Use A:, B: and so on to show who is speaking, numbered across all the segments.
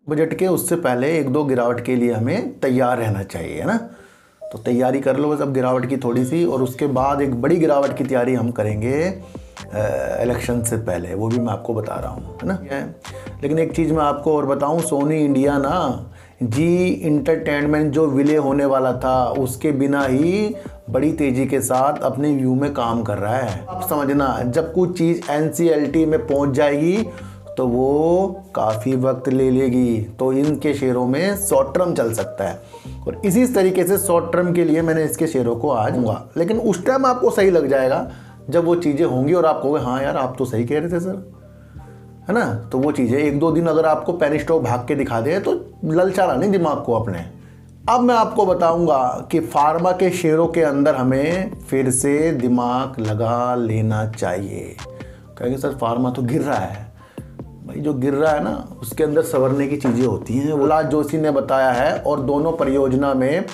A: Budget के उससे पहले एक दो गिरावट के लिए हमें तैयार रहना चाहिए, है ना। तो तैयारी कर लो बस अब गिरावट की थोड़ी सी, और उसके बाद एक बड़ी गिरावट की तैयारी हम करेंगे इलेक्शन से पहले, वो भी मैं आपको बता रहा हूँ, है ना। लेकिन एक चीज़ मैं आपको और बताऊँ, सोनी इंडिया ना जी इंटरटेनमेंट जो विलय होने वाला था उसके बिना ही बड़ी तेज़ी के साथ अपने व्यू में काम कर रहा है। आप समझना, जब कुछ चीज़ NCLT में पहुंच जाएगी तो वो काफ़ी वक्त ले लेगी, तो इनके शेयरों में शॉर्ट टर्म चल सकता है, और इसी तरीके से शॉर्ट टर्म के लिए मैंने इसके शेयरों को आज दूंगा। लेकिन उस टाइम आपको सही लग जाएगा जब वो चीज़ें होंगी और आप कहोगे हाँ यार आप तो सही कह रहे थे सर, है ना। तो वो चीज़ें एक दो दिन अगर आपको पेनी स्टॉक भाग के दिखा दे तो ललचाना नहीं दिमाग को अपने। अब मैं आपको बताऊंगा कि फार्मा के शेयरों के अंदर हमें फिर से दिमाग लगा लेना चाहिए। कहेंगे सर फार्मा तो गिर रहा है, भाई जो गिर रहा है ना उसके अंदर संवरने की चीज़ें होती हैं, प्रहलाद जोशी ने बताया है। और दोनों परियोजना में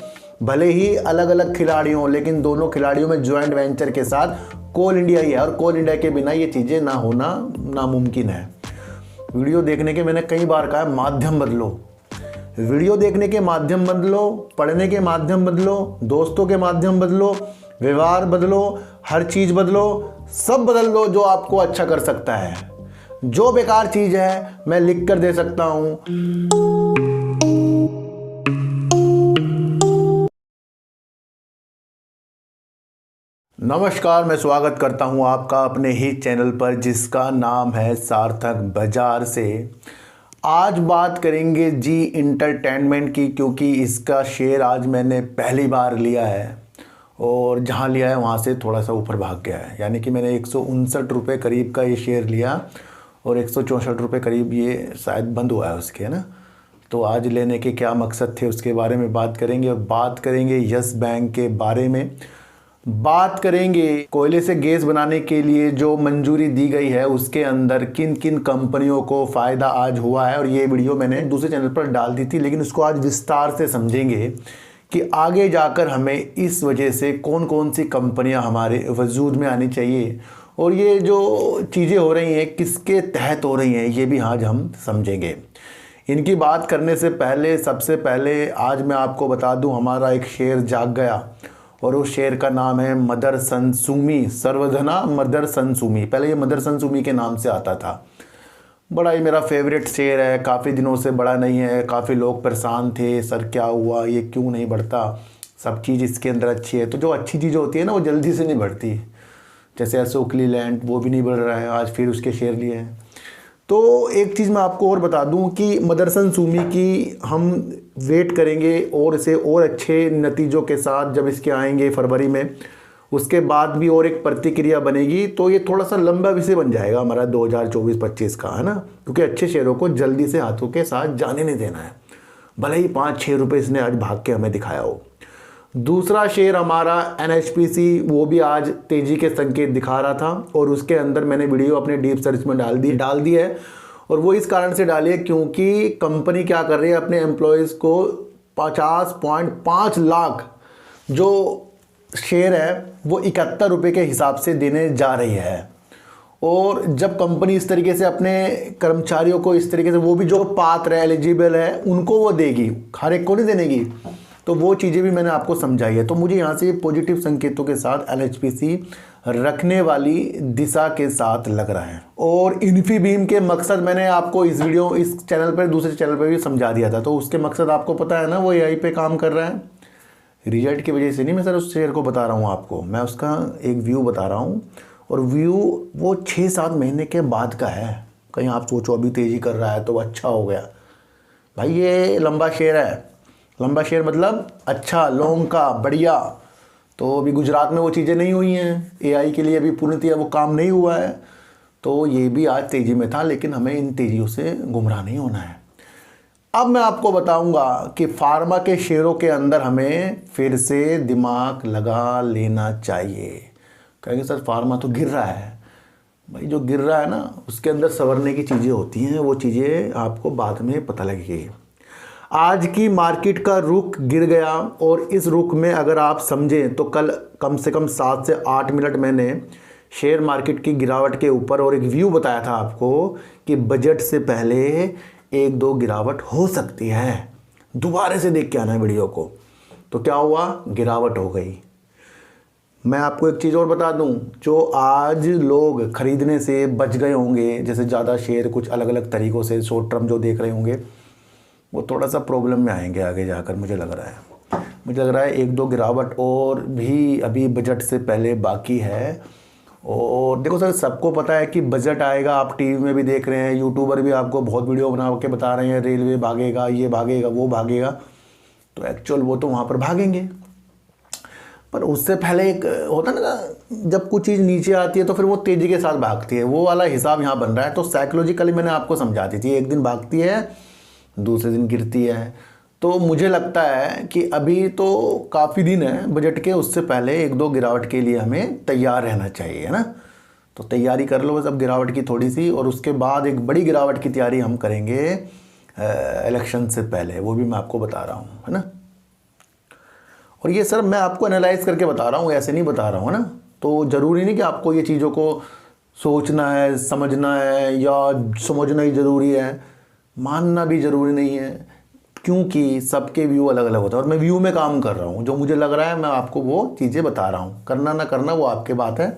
A: भले ही अलग अलग खिलाड़ी हों, लेकिन दोनों खिलाड़ियों में ज्वाइंट वेंचर के साथ कोल इंडिया ही है, और कोल इंडिया के बिना ये चीज़ें ना होना नामुमकिन है। वीडियो देखने के मैंने कई बार कहा माध्यम बदलो, वीडियो देखने के माध्यम बदलो, पढ़ने के माध्यम बदलो, दोस्तों के माध्यम बदलो, व्यवहार बदलो, हर चीज़ बदलो, सब बदल लो जो आपको अच्छा कर सकता है। जो बेकार चीज़ है मैं लिख कर दे सकता हूँ। नमस्कार, मैं स्वागत करता हूं आपका अपने ही चैनल पर जिसका नाम है सार्थक बाजार से। आज बात करेंगे जी इंटरटेनमेंट की, क्योंकि इसका शेयर आज मैंने पहली बार लिया है और जहां लिया है वहां से थोड़ा सा ऊपर भाग गया है। यानी कि मैंने 159 रुपये करीब का ये शेयर लिया और 164 रुपये करीब ये शायद बंद हुआ है उसके, है ना। तो आज लेने के क्या मकसद थे उसके बारे में बात करेंगे, और बात करेंगे यस बैंक के बारे में, बात करेंगे कोयले से गैस बनाने के लिए जो मंजूरी दी गई है उसके अंदर किन किन कंपनियों को फ़ायदा आज हुआ है। और ये वीडियो मैंने दूसरे चैनल पर डाल दी थी, लेकिन इसको आज विस्तार से समझेंगे कि आगे जाकर हमें इस वजह से कौन कौन सी कंपनियां हमारे वजूद में आनी चाहिए, और ये जो चीज़ें हो रही हैं किसके तहत हो रही हैं ये भी आज हम समझेंगे। इनकी बात करने से पहले सबसे पहले आज मैं आपको बता दूं, हमारा एक शेयर जाग गया और उस शेयर का नाम है मदरसन सुमी, सर्वधना मदरसन सुमी। पहले ये मदरसन सुमी के नाम से आता था। बड़ा ही मेरा फेवरेट शेयर है, काफ़ी दिनों से बड़ा नहीं है, काफ़ी लोग परेशान थे सर क्या हुआ ये क्यों नहीं बढ़ता, सब चीज़ इसके अंदर अच्छी है। तो जो अच्छी चीज़ होती है ना वो जल्दी से नहीं बढ़ती, जैसे अशोक लीलैंड वो भी नहीं बढ़ रहा है, आज फिर उसके शेयर लिए हैं। तो एक चीज़ मैं आपको और बता दूं कि मदरसन सुमी की हम वेट करेंगे और इसे और अच्छे नतीजों के साथ जब इसके आएंगे फरवरी में, उसके बाद भी और एक प्रतिक्रिया बनेगी, तो ये थोड़ा सा लंबा विषय बन जाएगा हमारा 2024-25 का, है ना। क्योंकि अच्छे शेयरों को जल्दी से हाथों के साथ जाने नहीं देना है, भले ही 5-6 रुपये इसने आज भाग के हमें दिखाया हो। दूसरा शेयर हमारा NHPC, वो भी आज तेज़ी के संकेत दिखा रहा था, और उसके अंदर मैंने वीडियो अपने डीप सर्च में डाल दी है। और वो इस कारण से डाली है क्योंकि कंपनी क्या कर रही है, अपने एम्प्लॉयज़ को 50.5 लाख जो शेयर है वो 71 रुपये के हिसाब से देने जा रही है। और जब कंपनी इस तरीके से अपने कर्मचारियों को इस तरीके से, वो भी जो पात्र है एलिजिबल है उनको वो देगी, हर एक को नहीं देनेगी, तो वो चीज़ें भी मैंने आपको समझाई है। तो मुझे यहाँ से पॉजिटिव संकेतों के साथ NHPC रखने वाली दिशा के साथ लग रहा है। और इन्फीबीम के मकसद मैंने आपको इस चैनल पर दूसरे चैनल पर भी समझा दिया था, तो उसके मकसद आपको पता है ना, वो AI पे काम कर रहा है। रिजल्ट की वजह से नहीं मैं सर उस शेयर को बता रहा हूँ आपको, मैं उसका एक व्यू बता रहा हूँ, और व्यू वो 6-7 महीने के बाद का है। कहीं आप सोचो अभी तेज़ी कर रहा है तो अच्छा हो गया, भाई ये लंबा शेयर है। लंबा शेयर मतलब अच्छा, लॉन्ग का, बढ़िया। तो अभी गुजरात में वो चीज़ें नहीं हुई हैं, AI के लिए अभी पूर्णतः वो काम नहीं हुआ है, तो ये भी आज तेज़ी में था, लेकिन हमें इन तेज़ियों से गुमराह नहीं होना है। अब मैं आपको बताऊंगा कि फार्मा के शेयरों के अंदर हमें फिर से दिमाग लगा लेना चाहिए। कहेंगे सर फार्मा तो गिर रहा है, भाई जो गिर रहा है ना उसके अंदर संवरने की चीज़ें होती हैं, वो चीज़ें आपको बाद में पता लगेगी। आज की मार्केट का रुख गिर गया, और इस रुख में अगर आप समझें तो कल कम से कम 7 से 8 मिनट मैंने शेयर मार्केट की गिरावट के ऊपर और एक व्यू बताया था आपको कि बजट से पहले एक दो गिरावट हो सकती है। दोबारा से देख के आना है वीडियो को। तो क्या हुआ, गिरावट हो गई। मैं आपको एक चीज़ और बता दूं, जो आज लोग खरीदने से बच गए होंगे, जैसे ज़्यादा शेयर कुछ अलग अलग तरीक़ों से शॉर्ट टर्म जो देख रहे होंगे, वो थोड़ा सा प्रॉब्लम में आएंगे आगे जाकर। मुझे लग रहा है एक दो गिरावट और भी अभी बजट से पहले बाकी है। और देखो सर, सबको पता है कि बजट आएगा, आप टीवी में भी देख रहे हैं, यूट्यूबर भी आपको बहुत वीडियो बना के बता रहे हैं, रेलवे भागेगा, ये भागेगा, वो भागेगा। तो एक्चुअल वो तो वहाँ पर भागेंगे, पर उससे पहले एक होता है ना, जब कुछ चीज़ नीचे आती है तो फिर वो तेज़ी के साथ भागती है, वो वाला हिसाब यहाँ बन रहा है। तो साइकोलॉजिकली मैंने आपको समझा दी थी, एक दिन भागती है, दूसरे दिन गिरती है। तो मुझे लगता है कि अभी तो काफ़ी दिन है बजट के, उससे पहले एक दो गिरावट के लिए हमें तैयार रहना चाहिए, है ना। तो तैयारी कर लो बस अब गिरावट की थोड़ी सी, और उसके बाद एक बड़ी गिरावट की तैयारी हम करेंगे इलेक्शन से पहले, वो भी मैं आपको बता रहा हूँ, है ना। और ये सर मैं आपको एनालाइज करके बता रहा हूँ, ऐसे नहीं बता रहा हूँ, है ना। तो ज़रूरी नहीं कि आपको ये चीज़ों को सोचना है, समझना है, या समझना ही ज़रूरी है, मानना भी ज़रूरी नहीं है, क्योंकि सबके व्यू अलग अलग होता है। और मैं व्यू में काम कर रहा हूँ, जो मुझे लग रहा है मैं आपको वो चीज़ें बता रहा हूँ। करना ना करना वो आपके बात है,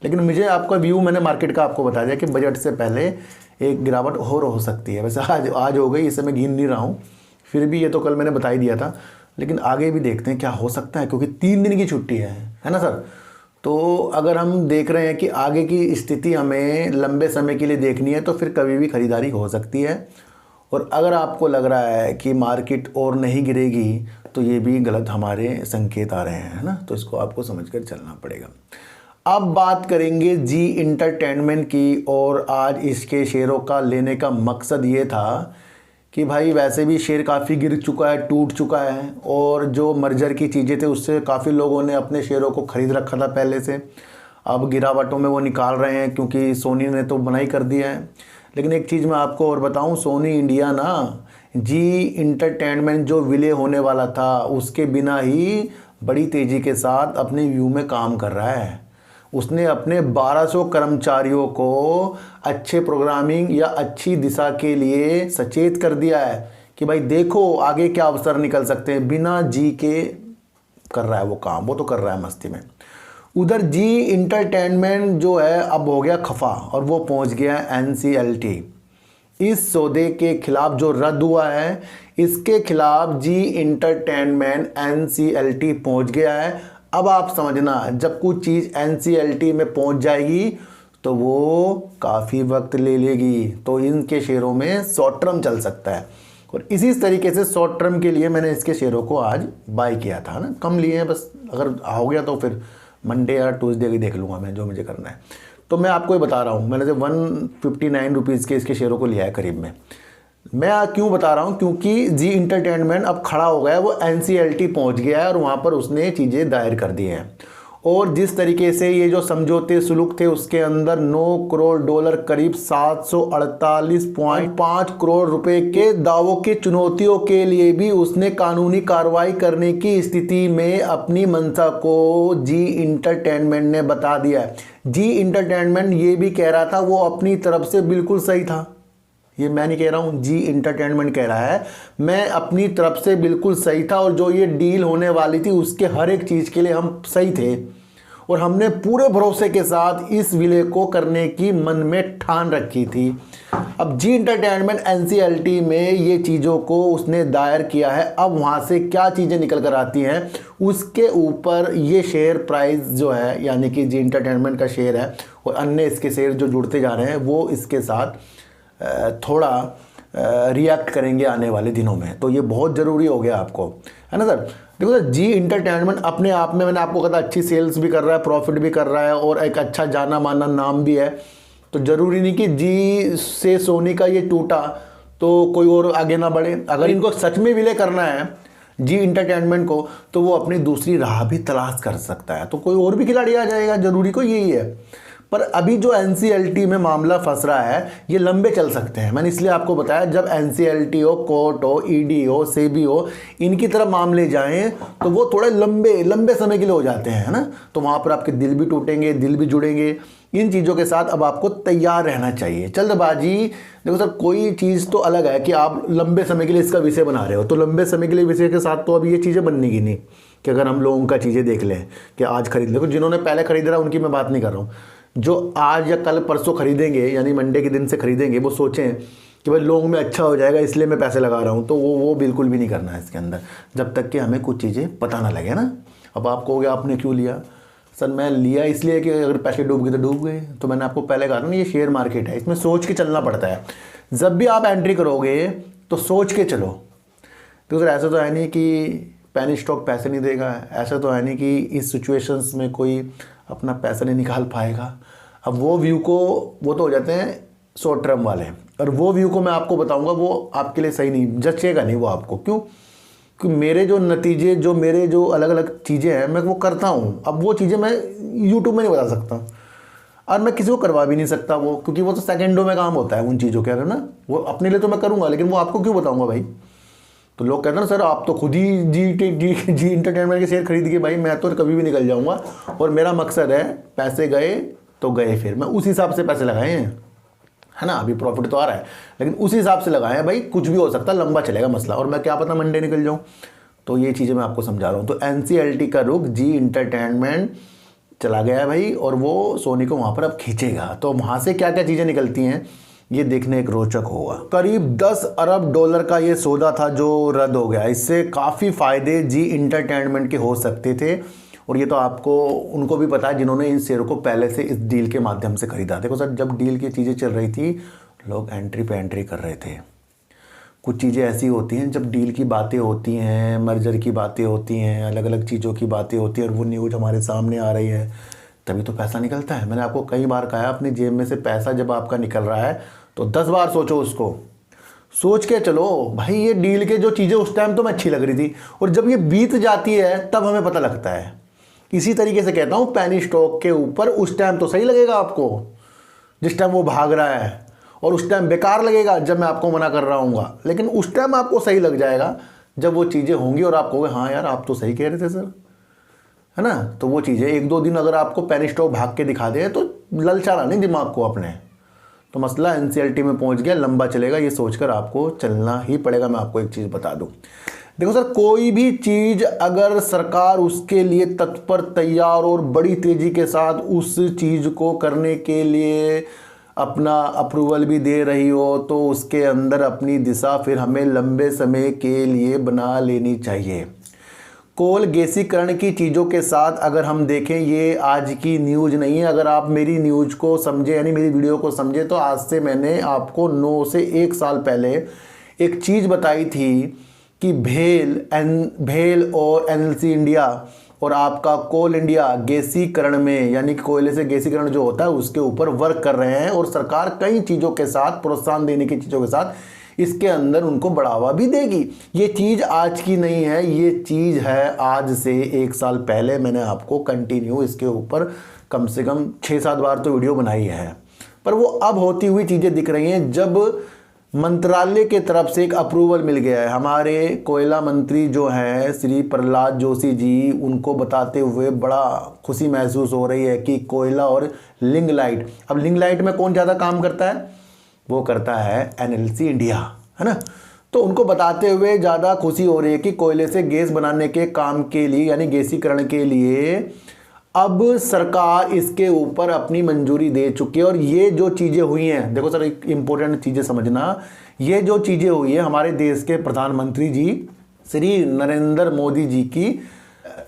A: लेकिन मुझे आपका व्यू, मैंने मार्केट का आपको बता दिया कि बजट से पहले एक गिरावट और हो सकती है। वैसे आज हो गई, इसे मैं गिन नहीं रहा हूँ, फिर भी ये तो कल मैंने बता ही दिया था, लेकिन आगे भी देखते हैं क्या हो सकता है, क्योंकि 3 दिन की छुट्टी है ना सर। तो अगर हम देख रहे हैं कि आगे की स्थिति हमें लंबे समय के लिए देखनी है, तो फिर कभी भी ख़रीदारी हो सकती है। और अगर आपको लग रहा है कि मार्केट और नहीं गिरेगी, तो ये भी गलत हमारे संकेत आ रहे हैं, है ना। तो इसको आपको समझकर चलना पड़ेगा। अब बात करेंगे जी इंटरटेनमेंट की, और आज इसके शेयरों का लेने का मकसद ये था कि भाई वैसे भी शेयर काफ़ी गिर चुका है, टूट चुका है, और जो मर्जर की चीज़ें थे उससे काफ़ी लोगों ने अपने शेयरों को ख़रीद रखा था पहले से। अब गिरावटों में वो निकाल रहे हैं, क्योंकि सोनी ने तो मना ही कर दिया है। लेकिन एक चीज़ मैं आपको और बताऊं, सोनी इंडिया ना जी इंटरटेनमेंट जो विलय होने वाला था, उसके बिना ही बड़ी तेज़ी के साथ अपने व्यू में काम कर रहा है। उसने अपने 1200 कर्मचारियों को अच्छे प्रोग्रामिंग या अच्छी दिशा के लिए सचेत कर दिया है कि भाई देखो आगे क्या अवसर निकल सकते हैं। बिना जी के कर रहा है वो काम, वो तो कर रहा है मस्ती में। उधर जी इंटरटेनमेंट जो है अब हो गया खफा, और वो पहुंच गया है NCLT। इस सौदे के खिलाफ जो रद्द हुआ है, इसके खिलाफ जी इंटरटेनमेंट NCLT पहुंच गया है। अब आप समझना, जब कुछ चीज़ NCLT में पहुंच जाएगी तो वो काफ़ी वक्त ले लेगी, तो इनके शेयरों में शॉर्ट टर्म चल सकता है। और इसी तरीके से शॉर्ट टर्म के लिए मैंने इसके शेयरों को आज बाय किया था ना, कम लिए हैं बस, अगर हो गया तो फिर मंडे या ट्यूसडे की देख लूँगा मैं, जो मुझे करना है। तो मैं आपको ये बता रहा हूँ, मैंने से 159 रुपीज़ के इसके शेयरों को लिया है करीब में। मैं क्यों बता रहा हूँ, क्योंकि जी इंटरटेनमेंट अब खड़ा हो गया है, वो NCLT पहुँच गया है और वहाँ पर उसने चीज़ें दायर कर दी हैं। और जिस तरीके से ये जो समझौते सुलूक थे, उसके अंदर 9 करोड़ डॉलर करीब 748.5 करोड़ रुपए के दावों की चुनौतियों के लिए भी उसने कानूनी कार्रवाई करने की स्थिति में अपनी मंशा को जी इंटरटेनमेंट ने बता दिया है। जी इंटरटेनमेंट ये भी कह रहा था वो अपनी तरफ से बिल्कुल सही था, ये मैं नहीं कह रहा हूँ, जी इंटरटेनमेंट कह रहा है मैं अपनी तरफ से बिल्कुल सही था, और जो ये डील होने वाली थी उसके हर एक चीज़ के लिए हम सही थे, और हमने पूरे भरोसे के साथ इस विलय को करने की मन में ठान रखी थी। अब जी इंटरटेनमेंट NCLT में ये चीज़ों को उसने दायर किया है। अब वहाँ से क्या चीज़ें निकल कर आती हैं, उसके ऊपर ये शेयर प्राइस जो है, यानी कि जी इंटरटेनमेंट का शेयर है और अन्य इसके शेयर जो जुड़ते जा रहे हैं, वो इसके साथ थोड़ा रिएक्ट करेंगे आने वाले दिनों में। तो ये बहुत ज़रूरी हो गया आपको, है ना सर। देखो सर, जी इंटरटेनमेंट अपने आप में, मैंने आपको कहा था, अच्छी सेल्स भी कर रहा है, प्रॉफिट भी कर रहा है, और एक अच्छा जाना माना नाम भी है। तो ज़रूरी नहीं कि जी से सोनी का ये टूटा तो कोई और आगे ना बढ़े। अगर इनको सच में विलय करना है जी इंटरटेनमेंट को, तो वो अपनी दूसरी राह भी तलाश कर सकता है, तो कोई और भी खिलाड़ी आ जाएगा, ज़रूरी को यही है। पर अभी जो NCLT में मामला फंस रहा है, ये लंबे चल सकते हैं। मैंने इसलिए आपको बताया, जब NCLT हो, कोर्ट हो, ED हो, सेबी हो, इनकी तरफ मामले जाएं तो वो थोड़े लंबे समय के लिए हो जाते हैं, है ना। तो वहाँ पर आपके दिल भी टूटेंगे, दिल भी जुड़ेंगे, इन चीज़ों के साथ अब आपको तैयार रहना चाहिए। जल्दबाजी, देखो सर, कोई चीज़ तो अलग है कि आप लंबे समय के लिए इसका विषय बना रहे हो, तो लंबे समय के लिए विषय के साथ तो अब ये चीज़ें बनने की नहीं कि अगर हम लोगों का चीज़ें देख लें कि आज खरीद ले, जिन्होंने पहले खरीद रहा उनकी मैं बात नहीं कर रहा हूँ, जो आज या कल परसों खरीदेंगे यानी मंडे के दिन से खरीदेंगे, वो सोचें कि भाई लोगों में अच्छा हो जाएगा इसलिए मैं पैसे लगा रहा हूँ, तो वो बिल्कुल भी नहीं करना है इसके अंदर, जब तक कि हमें कुछ चीज़ें पता ना लगे ना। अब आप कहोगे आपने क्यों लिया? सर मैं लिया इसलिए कि अगर पैसे डूब गए तो डूब गए। तो मैंने आपको पहले कहा था ना, ये शेयर मार्केट है, इसमें सोच के चलना पड़ता है। जब भी आप एंट्री करोगे तो सोच के चलो। तो सर ऐसा तो है नहीं कि पेनी स्टॉक पैसे नहीं देगा, ऐसा तो है नहीं कि इस सिचुएशंस में कोई अपना पैसा नहीं निकाल पाएगा। अब वो व्यू को, वो तो हो जाते हैं शॉर्ट टर्म वाले, और वो व्यू को मैं आपको बताऊंगा वो आपके लिए सही नहीं, जचेगा नहीं वो आपको। क्यों? कि मेरे जो नतीजे, जो मेरे जो अलग अलग चीज़ें हैं मैं वो करता हूँ। अब वो चीज़ें मैं यूट्यूब में नहीं बता सकता और मैं किसी को करवा भी नहीं सकता वो, क्योंकि वो तो सेकंडों में काम होता है उन चीज़ों के, ना वो अपने लिए तो मैं करूँगा, लेकिन वो आपको क्यों बताऊँगा भाई? तो लोग कहते हैं ना सर आप तो खुद ही जी इंटरटेनमेंट के शेयर खरीद के, भाई मैं तो कभी भी निकल जाऊँगा और मेरा मकसद है पैसे गए तो गए, फिर मैं उस हिसाब से पैसे लगाए हैं, है ना। अभी प्रॉफिट तो आ रहा है लेकिन उसी हिसाब से लगाए हैं भाई, कुछ भी हो सकता है, लंबा चलेगा मसला, और मैं क्या पता मंडे निकल जाऊं। तो ये चीज़ें मैं आपको समझा रहा हूँ। तो NCLT का रुख जी इंटरटेनमेंट चला गया है भाई, और वो सोनी को वहाँ पर अब खींचेगा। तो वहाँ से क्या क्या चीज़ें निकलती हैं ये देखने एक रोचक होगा। करीब 10 अरब डॉलर का ये सौदा था जो रद्द हो गया। इससे काफ़ी फ़ायदे जी इंटरटेनमेंट के हो सकते थे, और ये तो आपको उनको भी पता है जिन्होंने इन शेयरों को पहले से इस डील के माध्यम से खरीदा। देखो सर, जब डील की चीज़ें चल रही थी लोग एंट्री पे एंट्री कर रहे थे। कुछ चीज़ें ऐसी होती हैं जब डील की बातें होती हैं, मर्जर की बातें होती हैं, अलग अलग चीज़ों की बातें होती हैं और वो न्यूज़ हमारे सामने आ रही है, तभी तो पैसा निकलता है। मैंने आपको कई बार कहा है, अपनी जेब में से पैसा जब आपका निकल रहा है तो 10 बार सोचो उसको, सोच के चलो भाई ये डील के जो चीज़ें उस टाइम तो मैं अच्छी लग रही थी, और जब ये बीत जाती है तब हमें पता लगता है। इसी तरीके से कहता हूँ पेनी स्टॉक के ऊपर उस टाइम तो सही लगेगा आपको जिस टाइम वो भाग रहा है, और उस टाइम बेकार लगेगा जब मैं आपको मना कर रहा हूँ, लेकिन उस टाइम आपको सही लग जाएगा जब वो चीज़ें होंगी और आप कहोगे हाँ यार आप तो सही कह रहे थे सर, है ना। तो वो चीज़ें 1-2 दिन अगर आपको पेनी स्टॉक भाग के दिखा दे तो ललचाना नहीं दिमाग को अपने, तो मसला NCLT में पहुंच गया, लंबा चलेगा, ये सोचकर आपको चलना ही पड़ेगा। मैं आपको एक चीज़ बता दूं, देखो सर, कोई भी चीज़ अगर सरकार उसके लिए तत्पर, तैयार और बड़ी तेज़ी के साथ उस चीज़ को करने के लिए अपना अप्रूवल भी दे रही हो तो उसके अंदर अपनी दिशा फिर हमें लंबे समय के लिए बना लेनी चाहिए। कोल गैसीकरण की चीज़ों के साथ अगर हम देखें, ये आज की न्यूज़ नहीं है। अगर आप मेरी न्यूज़ को समझे यानी मेरी वीडियो को समझे तो आज से मैंने आपको 9 से 1 साल पहले एक चीज़ बताई थी कि भेल और NLC इंडिया और आपका कोल इंडिया गैसीकरण में यानी कि कोयले से गैसीकरण जो होता है उसके ऊपर वर्क कर रहे हैं, और सरकार कई चीज़ों के साथ, प्रोत्साहन देने की चीज़ों के साथ इसके अंदर उनको बढ़ावा भी देगी। ये चीज़ आज की नहीं है, ये चीज़ है आज से 1 साल पहले मैंने आपको कंटिन्यू इसके ऊपर कम से कम 6-7 बार तो वीडियो बनाई है, पर वो अब होती हुई चीज़ें दिख रही हैं जब मंत्रालय के तरफ से एक अप्रूवल मिल गया है। हमारे कोयला मंत्री जो हैं श्री प्रहलाद जोशी जी, उनको बताते हुए बड़ा खुशी महसूस हो रही है कि कोयला और लिंग लाइट, अब लिंग लाइट में कौन ज़्यादा काम करता है? वो करता है NLC इंडिया, है ना। तो उनको बताते हुए ज़्यादा खुशी हो रही है कि कोयले से गैस बनाने के काम के लिए यानी गैसीकरण के लिए अब सरकार इसके ऊपर अपनी मंजूरी दे चुकी है। और ये जो चीज़ें हुई हैं, देखो सर एक इम्पोर्टेंट चीज़ें समझना, ये जो चीज़ें हुई है हमारे देश के प्रधानमंत्री जी श्री नरेंद्र मोदी जी की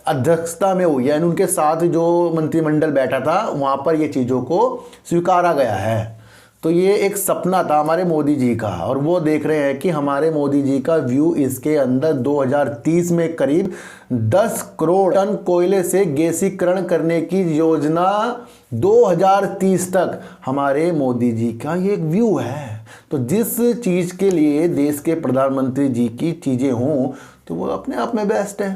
A: अध्यक्षता में हुई है, यानी उनके साथ जो मंत्रिमंडल बैठा था वहाँ पर ये चीज़ों को स्वीकारा गया है। तो ये एक सपना था हमारे मोदी जी का, और वो देख रहे हैं कि हमारे मोदी जी का व्यू इसके अंदर 2030 में करीब 10 करोड़ टन कोयले से गैसीकरण करने की योजना 2030 तक हमारे मोदी जी का ये एक व्यू है। तो जिस चीज़ के लिए देश के प्रधानमंत्री जी की चीज़ें हों तो वो अपने आप में बेस्ट है।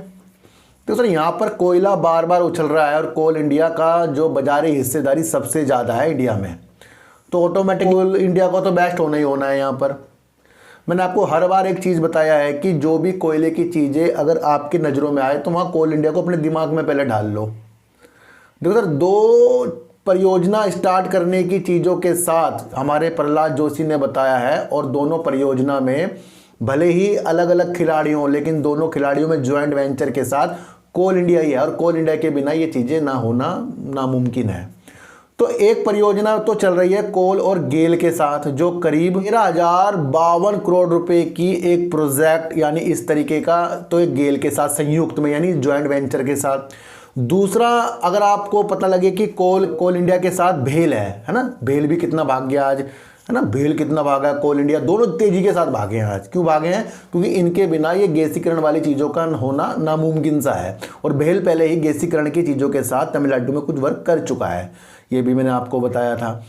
A: तो सर यहाँ पर कोयला बार बार उछल रहा है और कोल इंडिया का जो बाजारी हिस्सेदारी सबसे ज़्यादा है इंडिया में, तो ऑटोमेटिक कोल इंडिया को तो बेस्ट होना ही होना है। यहाँ पर मैंने आपको हर बार एक चीज़ बताया है कि जो भी कोयले की चीज़ें अगर आपकी नज़रों में आए तो वहाँ कोल इंडिया को अपने दिमाग में पहले ढाल लो। देखो सर, 2 परियोजना स्टार्ट करने की चीज़ों के साथ हमारे प्रहलाद जोशी ने बताया है, और दोनों परियोजना में भले ही अलग अलग खिलाड़ी हों, लेकिन दोनों खिलाड़ियों में ज्वाइंट वेंचर के साथ कोल इंडिया ही है, और कोल इंडिया के बिना ये चीज़ें ना होना नामुमकिन है। तो एक परियोजना तो चल रही है कोल और गेल के साथ, जो करीब 13,052 करोड़ रुपए की एक प्रोजेक्ट, यानी इस तरीके का, तो एक गेल के साथ संयुक्त में, यानी ज्वाइंट वेंचर के साथ। दूसरा, अगर आपको पता लगे कि कोल इंडिया के साथ भेल है ना, भेल भी कितना भाग गया आज, है ना, भेल कितना भागा, कोल इंडिया दोनों तेजी के साथ भागे हैं आज। क्यों भागे हैं? क्योंकि इनके बिना ये गैसीकरण वाली चीज़ों का होना नामुमकिन सा है, और भेल पहले ही गैसीकरण की चीज़ों के साथ तमिलनाडु में कुछ वर्क कर चुका है, ये भी मैंने आपको बताया था।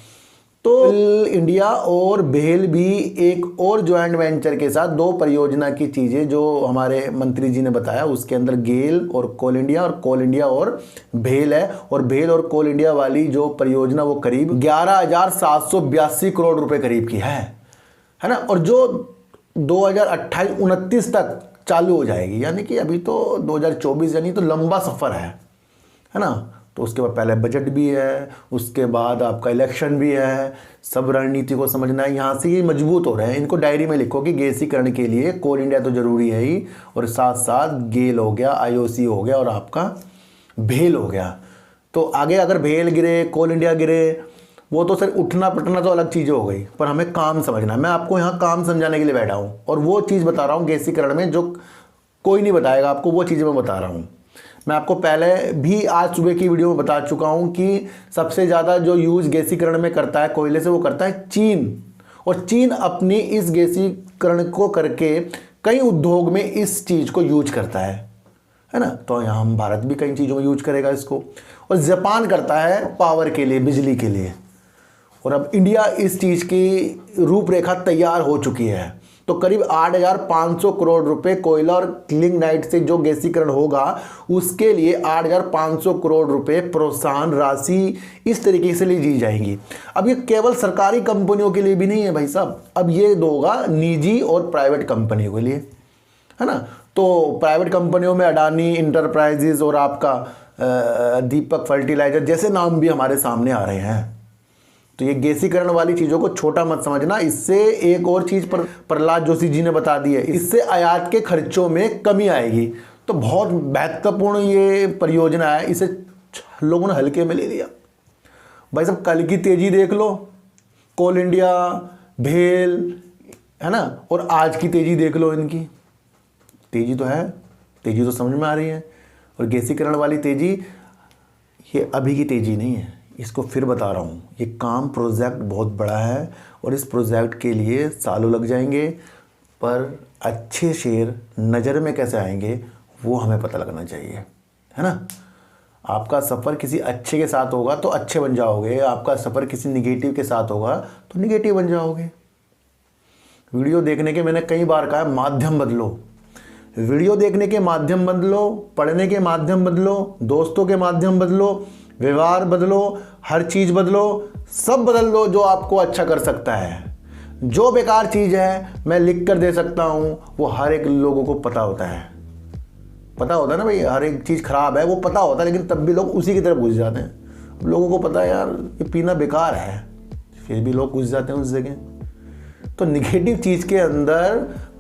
A: तो इंडिया और भेल भी एक और ज्वाइंट वेंचर के साथ दो परियोजना की चीज़ें जो हमारे मंत्री जी ने बताया, उसके अंदर गेल और कोल इंडिया और भेल है। और भेल और कोल इंडिया वाली जो परियोजना वो करीब 11,782 करोड़ रुपए करीब की है ना, और जो 2028-29 तक चालू हो जाएगी, यानी कि अभी तो 2024, यानी तो लंबा सफ़र है ना। तो उसके बाद पहले बजट भी है, उसके बाद आपका इलेक्शन भी है, सब रणनीति को समझना है। यहाँ से ये मजबूत हो रहे हैं। इनको डायरी में लिखो कि गैसीकरण के लिए कोल इंडिया तो ज़रूरी है ही, और साथ साथ गेल हो गया, IOC हो गया, और आपका भेल हो गया। तो आगे अगर भेल गिरे, कोल इंडिया गिरे, वो तो सर उठना पटना तो अलग चीज़ हो गई, पर हमें काम समझना है। मैं आपको यहाँ काम समझाने के लिए बैठा हूँ, और वो चीज़ बता रहा हूँ गैसीकरण में जो कोई नहीं बताएगा आपको, वो चीज़ें मैं बता रहा हूँ। मैं आपको पहले भी आज सुबह की वीडियो में बता चुका हूं कि सबसे ज़्यादा जो यूज़ गैसीकरण में करता है कोयले से, वो करता है चीन। और चीन अपनी इस गैसीकरण को करके कई उद्योग में इस चीज़ को यूज करता है ना। तो यहाँ हम भारत भी कई चीज़ों में यूज करेगा इसको। और जापान करता है पावर के लिए, बिजली के लिए। और अब इंडिया इस चीज़ की रूपरेखा तैयार हो चुकी है। तो करीब 8,500 करोड़ रुपए कोयला और लिग्नाइट से जो गैसीकरण होगा, उसके लिए 8,500 करोड़ रुपए प्रोत्साहन राशि इस तरीके से ली जाएंगी। अब ये केवल सरकारी कंपनियों के लिए भी नहीं है भाई साहब, अब ये होगा निजी और प्राइवेट कंपनियों के लिए, है ना। तो प्राइवेट कंपनियों में अडानी इंटरप्राइजेज और आपका दीपक फर्टिलाइजर जैसे नाम भी हमारे सामने आ रहे हैं। तो ये गैसीकरण वाली चीज़ों को छोटा मत समझना। इससे एक और चीज़ पर प्रहलाद जोशी जी ने बता दी है, इससे आयात के खर्चों में कमी आएगी। तो बहुत महत्वपूर्ण ये परियोजना है, इसे लोगों ने हल्के में ले लिया। भाई साहब कल की तेज़ी देख लो, कोल इंडिया, भेल, है ना, और आज की तेज़ी देख लो। इनकी तेज़ी तो है, तेज़ी तो समझ में आ रही है। और गैसीकरण वाली तेज़ी ये अभी की तेज़ी नहीं है, इसको फिर बता रहा हूँ। ये काम प्रोजेक्ट बहुत बड़ा है, और इस प्रोजेक्ट के लिए सालों लग जाएंगे, पर अच्छे शेयर नज़र में कैसे आएंगे वो हमें पता लगना चाहिए, है ना। आपका सफ़र किसी अच्छे के साथ होगा तो अच्छे बन जाओगे, आपका सफ़र किसी निगेटिव के साथ होगा तो निगेटिव बन जाओगे। वीडियो देखने के मैंने कई बार कहा, माध्यम बदलो। वीडियो देखने के माध्यम बदलो, पढ़ने के माध्यम बदलो, दोस्तों के माध्यम बदलो, व्यवहार बदलो, हर चीज़ बदलो, सब बदल दो जो आपको अच्छा कर सकता है। जो बेकार चीज़ है मैं लिख कर दे सकता हूँ, वो हर एक लोगों को पता होता है। पता होता है ना भाई, हर एक चीज़ खराब है वो पता होता है, लेकिन तब भी लोग उसी की तरफ घुस जाते हैं। लोगों को पता है यार ये पीना बेकार है, फिर भी लोग घुस जाते हैं उस जगह। तो निगेटिव चीज़ के अंदर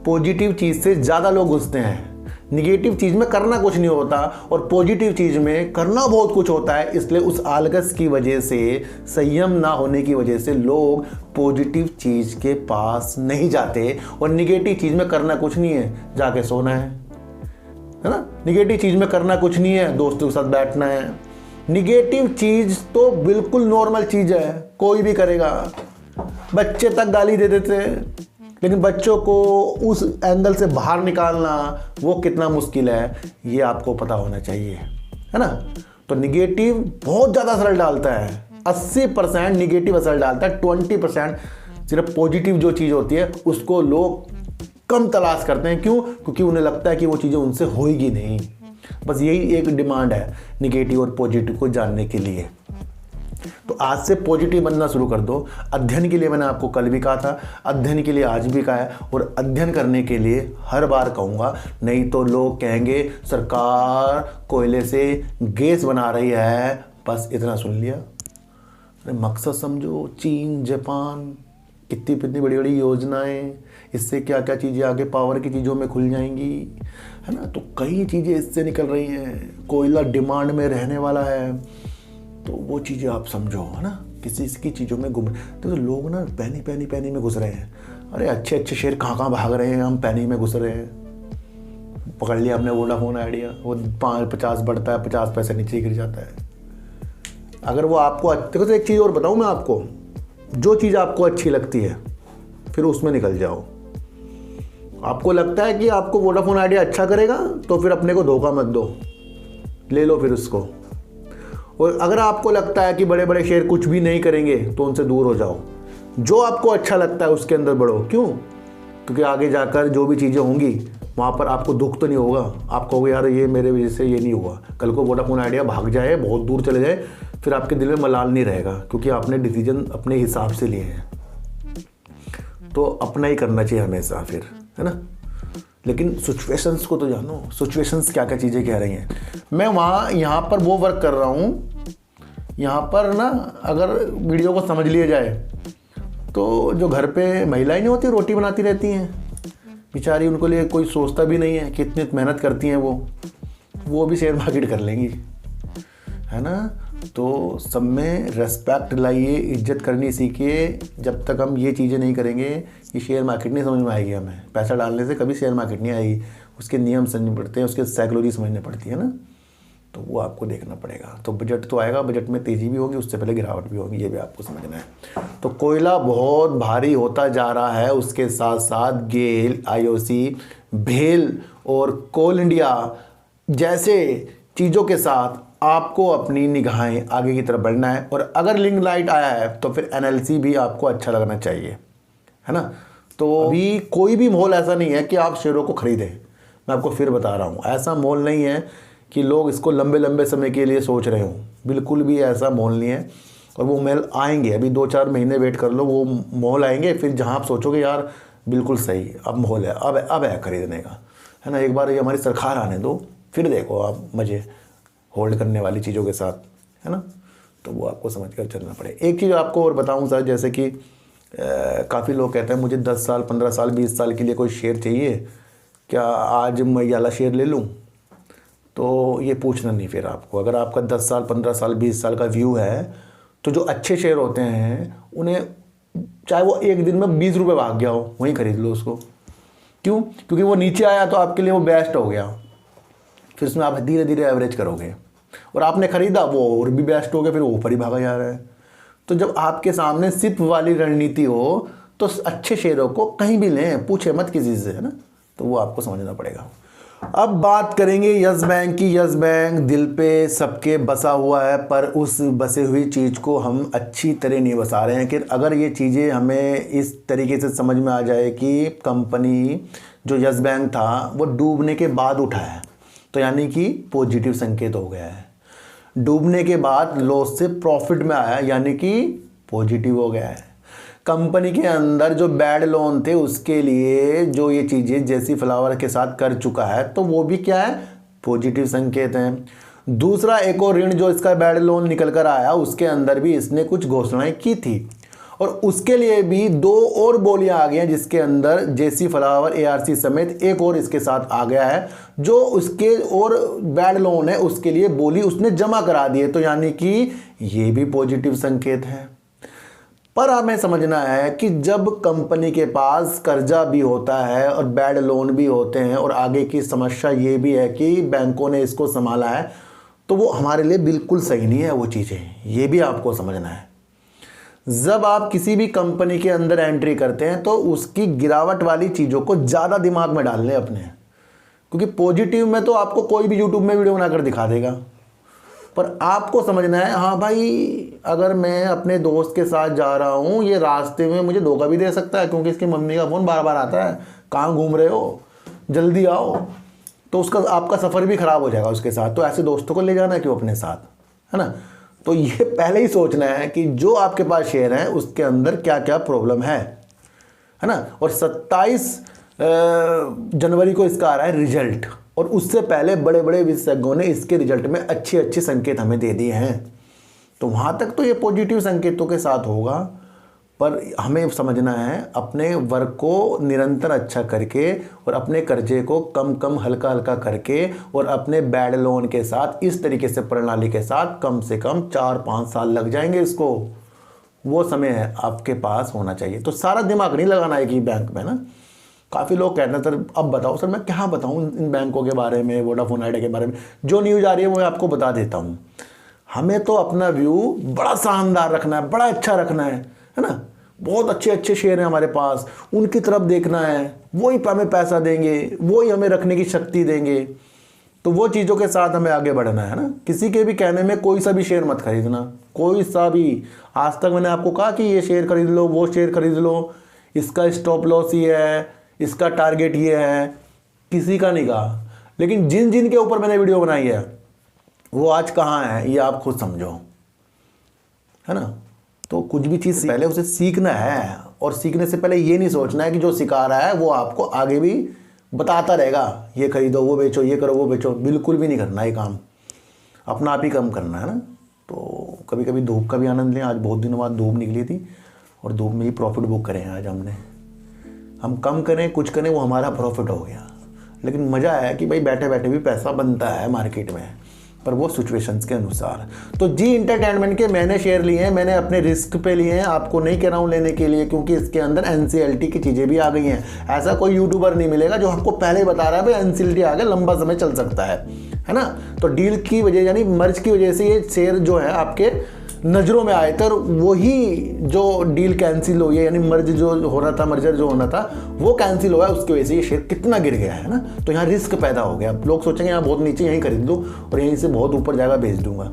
A: पॉजिटिव चीज़ से ज़्यादा लोग घुसते हैं। निगेटिव चीज़ में करना कुछ नहीं होता, और पॉजिटिव चीज़ में करना बहुत कुछ होता है। इसलिए उस आलस की वजह से, संयम ना होने की वजह से लोग पॉजिटिव चीज़ के पास नहीं जाते, और निगेटिव चीज़ में करना कुछ नहीं है, जाके सोना है ना। निगेटिव चीज़ में करना कुछ नहीं है, दोस्तों के साथ बैठना है। निगेटिव चीज़ तो बिल्कुल नॉर्मल चीज़ है, कोई भी करेगा। बच्चे तक गाली दे देते हैं, लेकिन बच्चों को उस एंगल से बाहर निकालना वो कितना मुश्किल है, ये आपको पता होना चाहिए, है ना। तो निगेटिव बहुत ज़्यादा असर डालता है, 80% निगेटिव असर डालता है, 20% सिर्फ पॉजिटिव जो चीज़ होती है उसको लोग कम तलाश करते हैं। क्यों? क्योंकि उन्हें लगता है कि वो चीज़ें उनसे होएगी नहीं। बस यही एक डिमांड है निगेटिव और पॉजिटिव को जानने के लिए। तो आज से पॉजिटिव बनना शुरू कर दो। अध्ययन के लिए मैंने आपको कल भी कहा था, अध्ययन के लिए आज भी कहा है, और अध्ययन करने के लिए हर बार कहूँगा। नहीं तो लोग कहेंगे सरकार कोयले से गैस बना रही है, बस इतना सुन लिया। अरे मकसद समझो, चीन, जापान, कितनी बड़ी बड़ी योजनाएं, इससे क्या क्या चीज़ें आगे पावर की चीज़ों में खुल जाएंगी, है ना। तो कई चीज़ें इससे निकल रही हैं, कोयला डिमांड में रहने वाला है, तो वो चीज़ें आप समझो, है ना। किसी की चीज़ों में घूम, तो लोग ना पैनी में घुस रहे हैं। अरे अच्छे शेयर कहाँ भाग रहे हैं, हम पैनी में घुस रहे हैं। पकड़ लिया हमने वोडाफोन आइडिया, वो 50 बढ़ता है, 50 पैसे नीचे गिर जाता है। अगर वो आपको, देखो तो एक चीज़ और बताऊँ मैं आपको, जो चीज़ आपको अच्छी लगती है फिर उसमें निकल जाओ। आपको लगता है कि आपको वोडाफोन आइडिया अच्छा करेगा, तो फिर अपने को धोखा मत दो, ले लो फिर उसको। और अगर आपको लगता है कि बड़े बड़े शेयर कुछ भी नहीं करेंगे, तो उनसे दूर हो जाओ। जो आपको अच्छा लगता है उसके अंदर बढ़ो। क्यों? क्योंकि आगे जाकर जो भी चीज़ें होंगी वहाँ पर आपको दुख तो नहीं होगा, आप कहोगे यार ये मेरे वजह से ये नहीं हुआ। कल को वोडाफोन आइडिया भाग जाए, बहुत दूर चले जाए, फिर आपके दिल में मलाल नहीं रहेगा, क्योंकि आपने डिसीजन अपने हिसाब से लिए हैं। तो अपना ही करना चाहिए हमेशा फिर, है ना। लेकिन सिचुएशंस को तो जानो, सिचुएशंस क्या क्या चीज़ें कह रही हैं। मैं यहाँ पर वो वर्क कर रहा हूँ, यहाँ पर ना अगर वीडियो को समझ लिया जाए तो जो घर पे महिलाएं नहीं होती, रोटी बनाती रहती हैं बेचारी, उनको लिए कोई सोचता भी नहीं है कि इतनी मेहनत करती हैं वो भी शेयर मार्केट कर लेंगी, है ना। तो सब में रेस्पेक्ट लाइए, इज्जत करनी सीखिए। जब तक हम ये चीज़ें नहीं करेंगे, ये शेयर मार्केट नहीं समझ में आएगी हमें। पैसा डालने से कभी शेयर मार्केट नहीं आएगी, उसके नियम समझने पड़ते हैं, उसके साइकोलॉजी समझनी पड़ती है ना। तो वो आपको देखना पड़ेगा। तो बजट तो आएगा, बजट में तेज़ी भी होगी, उससे पहले गिरावट भी होगी, ये भी आपको समझना है। तो कोयला बहुत भारी होता जा रहा है, उसके साथ साथ गेल, आईओसी, भेल और कोल इंडिया जैसे चीज़ों के साथ आपको अपनी निगाहें आगे की तरफ बढ़ना है। और अगर लिंक लाइट आया है तो फिर एनएलसी भी आपको अच्छा लगना चाहिए, है ना। तो अभी कोई भी माहौल ऐसा नहीं है कि आप शेयरों को खरीदें। मैं आपको फिर बता रहा हूँ, ऐसा माहौल नहीं है कि लोग इसको लंबे समय के लिए सोच रहे हों, बिल्कुल भी ऐसा माहौल नहीं है। और वो माहौल आएंगे, अभी 2-4 महीने वेट कर लो, वो माहौल आएंगे, फिर जहाँ आप सोचोगे यार बिल्कुल सही अब माहौल है, अब है खरीदने का, है ना। एक बार ये हमारी सरकार आने दो, फिर देखो आप मज़े होल्ड करने वाली चीज़ों के साथ, है ना। तो वो आपको समझ कर चलना पड़े। एक चीज़ आपको और बताऊं सर, जैसे कि काफ़ी लोग कहते हैं मुझे 10 साल, 15 साल, 20 साल के लिए कोई शेयर चाहिए, क्या आज मैं ये वाला शेयर ले लूं? तो ये पूछना नहीं फिर आपको। अगर आपका 10 साल, 15 साल, 20 साल का व्यू है, तो जो अच्छे शेयर होते हैं उन्हें, चाहे वो एक दिन में 20 रुपये भाग गया हो, वहीं खरीद लो उसको। क्यों? क्योंकि वो नीचे आया तो आपके लिए वो बेस्ट हो गया, फिर उसमें आप धीरे धीरे एवरेज करोगे। और आपने खरीदा, वो और भी बेस्ट हो गया, फिर वो ऊपर ही भागा जा रहा है। तो जब आपके सामने सिप वाली रणनीति हो, तो अच्छे शेयरों को कहीं भी लें, पूछे मत किसी से, है ना। तो वो आपको समझना पड़ेगा। अब बात करेंगे यस बैंक की। यस बैंक दिल पे सबके बसा हुआ है, पर उस बसे हुई चीज़ को हम अच्छी तरह नहीं बसा रहे हैं। कि अगर ये चीज़ें हमें इस तरीके से समझ में आ जाए कि कंपनी जो यस बैंक था वो डूबने के बाद उठा है, तो यानी कि पॉजिटिव संकेत हो गया है। डूबने के बाद लॉस से प्रॉफिट में आया, यानी कि पॉजिटिव हो गया है। कंपनी के अंदर जो बैड लोन थे उसके लिए जो ये चीज़ें जैसी फ्लावर के साथ कर चुका है, तो वो भी क्या है, पॉजिटिव संकेत हैं। दूसरा, एक और ऋण जो इसका बैड लोन निकल कर आया, उसके अंदर भी इसने कुछ घोषणाएं की थी, और उसके लिए भी 2 और बोलियां आ गई हैं, जिसके अंदर जेसी फ्लावर, एआरसी समेत एक और इसके साथ आ गया है, जो उसके और बैड लोन है उसके लिए बोली उसने जमा करा दी है। तो यानी कि ये भी पॉजिटिव संकेत है। पर हमें समझना है कि जब कंपनी के पास कर्जा भी होता है और बैड लोन भी होते हैं, और आगे की समस्या ये भी है कि बैंकों ने इसको संभाला है, तो वो हमारे लिए बिल्कुल सही नहीं है वो चीज़ें, ये भी आपको समझना है। जब आप किसी भी कंपनी के अंदर एंट्री करते हैं तो उसकी गिरावट वाली चीज़ों को ज़्यादा दिमाग में डाल लें अपने, क्योंकि पॉजिटिव में तो आपको कोई भी यूट्यूब में वीडियो बनाकर दिखा देगा, पर आपको समझना है हाँ भाई, अगर मैं अपने दोस्त के साथ जा रहा हूँ, ये रास्ते में मुझे धोखा भी दे सकता है, क्योंकि इसकी मम्मी का फ़ोन बार आता है, कहाँ घूम रहे हो, जल्दी आओ, तो उसका आपका सफ़र भी ख़राब हो जाएगा उसके साथ। तो ऐसे दोस्तों को ले जाना क्यों अपने साथ, है ना। तो ये पहले ही सोचना है कि जो आपके पास शेयर है उसके अंदर क्या क्या प्रॉब्लम है ना। और 27 जनवरी को इसका आ रहा है रिजल्ट, और उससे पहले बड़े बड़े विशेषज्ञों ने इसके रिजल्ट में अच्छे संकेत हमें दे दिए हैं। तो वहाँ तक तो ये पॉजिटिव संकेतों के साथ होगा, पर हमें समझना है अपने वर्क को निरंतर अच्छा करके और अपने कर्जे को कम कम हल्का हल्का करके और अपने बैड लोन के साथ इस तरीके से प्रणाली के साथ कम से कम 4-5 साल लग जाएंगे इसको, वो समय है आपके पास होना चाहिए। तो सारा दिमाग नहीं लगाना है कि बैंक में ना। काफ़ी लोग कहते हैं सर अब बताओ सर मैं क्या बताऊँ इन बैंकों के बारे में, वोडाफोन आइडिया के बारे में, जो न्यूज़ आ रही है वो मैं आपको बता देता हूँ। हमें तो अपना व्यू बड़ा शानदार रखना है, बड़ा अच्छा रखना है ना। बहुत अच्छे अच्छे शेयर हैं हमारे पास, उनकी तरफ देखना है, वही हमें पैसा देंगे, वही हमें रखने की शक्ति देंगे। तो वो चीज़ों के साथ हमें आगे बढ़ना है ना। किसी के भी कहने में कोई सा भी शेयर मत खरीदना, कोई सा भी। आज तक मैंने आपको कहा कि ये शेयर खरीद लो, वो शेयर खरीद लो, इसका स्टॉप लॉस ये है, इसका टारगेट ये है, किसी का नहीं कहा। लेकिन जिन जिन के ऊपर मैंने वीडियो बनाई है वो आज कहाँ है ये आप खुद समझो, है ना। तो कुछ भी चीज़ पहले उसे सीखना है, और सीखने से पहले ये नहीं सोचना है कि जो सिखा रहा है वो आपको आगे भी बताता रहेगा, ये खरीदो वो बेचो, ये करो वो बेचो। बिल्कुल भी नहीं करना ये काम, अपना आप ही कम करना है ना। तो कभी कभी धूप का भी आनंद लें। आज बहुत दिनों बाद धूप निकली थी और धूप में ही प्रॉफिट बुक करें आज हमने। हम कम करें कुछ करें वो हमारा प्रॉफिट हो गया, लेकिन मज़ा आया कि भाई बैठे बैठे भी पैसा बनता है मार्केट में, पर वो सिचुएशंस के अनुसार। तो जी इंटरटेनमेंट के मैंने शेयर लिए हैं, मैंने अपने रिस्क पे लिए हैं, आपको नहीं कह रहा हूँ लेने के लिए, क्योंकि इसके अंदर NCLT की चीज़ें भी आ गई हैं। ऐसा कोई यूट्यूबर नहीं मिलेगा जो आपको पहले ही बता रहा है भाई NCLT आ गया, लंबा समय चल सकता है ना। तो डील की वजह यानी मर्ज की वजह से ये शेयर जो है आपके नज़रों में आए थे, और वही जो डील कैंसिल हुई है, यानी मर्ज जो हो रहा था, मर्जर जो होना था वो कैंसिल हुआ है, उसकी वजह से ये शेयर कितना गिर गया है ना। तो यहाँ रिस्क पैदा हो गया। लोग सोचेंगे यहाँ बहुत नीचे यहीं खरीद लूँ और यहीं से बहुत ऊपर जाएगा बेच दूंगा,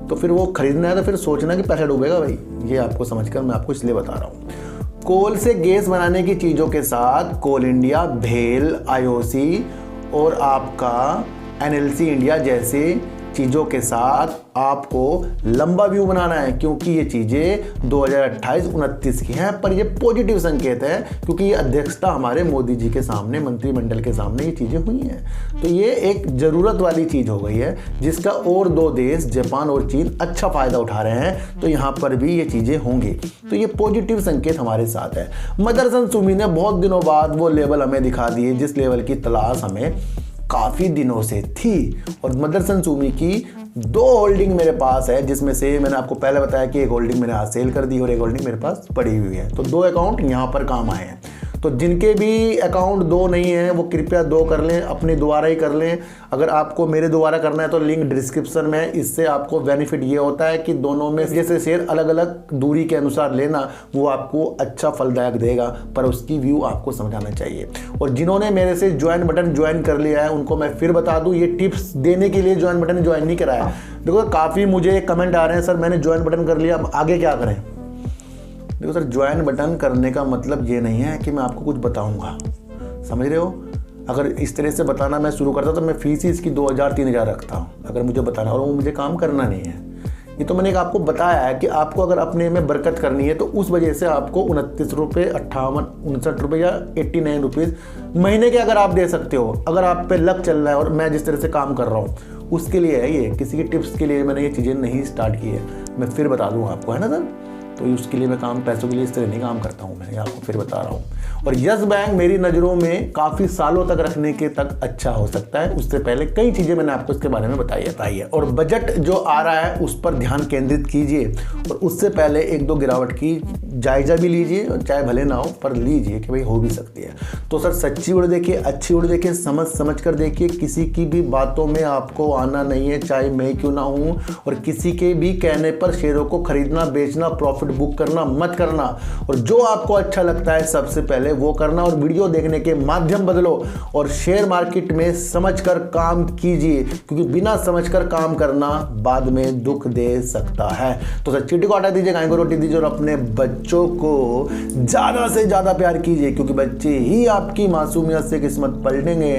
A: तो फिर वो खरीदना है तो फिर सोचना कि पैसा डूबेगा भाई। ये आपको समझकर मैं आपको इसलिए बता रहा हूँ। कोल से गैस बनाने की चीज़ों के साथ कोल इंडिया, भेल, IOC और आपका NLC इंडिया जैसे चीज़ों के साथ आपको लंबा व्यू बनाना है, क्योंकि ये चीज़ें 2028-29 की हैं। पर ये पॉजिटिव संकेत है, क्योंकि ये अध्यक्षता हमारे मोदी जी के सामने, मंत्रिमंडल के सामने ये चीज़ें हुई हैं। तो ये एक ज़रूरत वाली चीज़ हो गई है, जिसका और 2 देश जापान और चीन अच्छा फ़ायदा उठा रहे हैं। तो यहाँ पर भी ये चीज़ें होंगी, तो ये पॉजिटिव संकेत हमारे साथ है। मदरसन सुमी ने बहुत दिनों बाद वो लेवल हमें दिखा दिए जिस लेवल की तलाश हमें काफ़ी दिनों से थी। और मदरसन सुमी की 2 होल्डिंग मेरे पास है, जिसमें से मैंने आपको पहले बताया कि एक होल्डिंग मैंने आज सेल कर दी और एक होल्डिंग मेरे पास पड़ी हुई है। तो 2 अकाउंट यहाँ पर काम आए हैं। तो जिनके भी अकाउंट 2 नहीं हैं वो कृपया 2 कर लें, अपने दोबारा ही कर लें। अगर आपको मेरे दोबारा करना है तो लिंक डिस्क्रिप्शन में। इससे आपको बेनिफिट ये होता है कि दोनों में जैसे शेयर अलग अलग दूरी के अनुसार लेना, वो आपको अच्छा फलदायक देगा, पर उसकी व्यू आपको समझाना चाहिए। और जिन्होंने मेरे से ज्वाइन बटन ज्वाइन कर लिया है उनको मैं फिर बता दूँ, ये टिप्स देने के लिए ज्वाइन बटन ज्वाइन नहीं कराया। देखो काफ़ी मुझे कमेंट आ रहे हैं सर मैंने ज्वाइन बटन कर लिया, अब आगे क्या करें। देखो सर, ज्वाइन बटन करने का मतलब ये नहीं है कि मैं आपको कुछ बताऊंगा, समझ रहे हो। अगर इस तरह से बताना मैं शुरू करता तो मैं फीस ही इसकी 2000-3000 रखता हूँ, अगर मुझे बताना, और वो मुझे काम करना नहीं है। ये तो मैंने आपको बताया है कि आपको अगर अपने में बरकत करनी है तो उस वजह से आपको 29 रुपये, 58, 59 रुपये या 89 रुपीज़ महीने के अगर आप दे सकते हो, अगर आप पे लक चल रहा है और मैं जिस तरह से काम कर रहा हूँ उसके लिए है ये। किसी की टिप्स के लिए मैंने ये चीज़ें नहीं स्टार्ट की है, मैं फिर बता दूँ आपको, है ना सर। तो उसके लिए मैं काम पैसों के लिए इस तरह नहीं काम करता हूँ, मैं आपको फिर बता रहा हूँ। और यस बैंक मेरी नज़रों में काफ़ी सालों तक रखने के तक अच्छा हो सकता है। उससे पहले कई चीज़ें मैंने आपको इसके बारे में बताई है। और बजट जो आ रहा है उस पर ध्यान केंद्रित कीजिए, और उससे पहले 1-2 गिरावट की जायज़ा भी लीजिए, चाहे भले ना हो पर लीजिए कि भाई हो भी सकती है। तो सर सच्ची उड़ देखिए, अच्छी उड़ देखिए, समझ कर देखिए। किसी की भी बातों में आपको आना नहीं है, चाहे मैं क्यों ना हूँ। और किसी के भी कहने पर शेयरों को खरीदना, बेचना, प्रॉफिट बुक करना मत करना। और जो आपको अच्छा लगता है सबसे पहले वो करना, और वीडियो देखने के माध्यम बदलो और शेयर मार्केट में समझकर काम कीजिए, क्योंकि बिना समझकर काम करना बाद में दुख दे सकता है। तो सर चीटी को हटा दीजिए, गाय को रोटी दीजिए, और अपने बच्चों को ज्यादा से ज्यादा प्यार कीजिए, क्योंकि बच्चे ही आपकी मासूमियत से किस्मत पलटेंगे।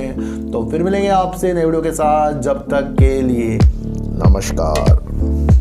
A: तो फिर मिलेंगे आपसे नए वीडियो के साथ, जब तक के लिए नमस्कार।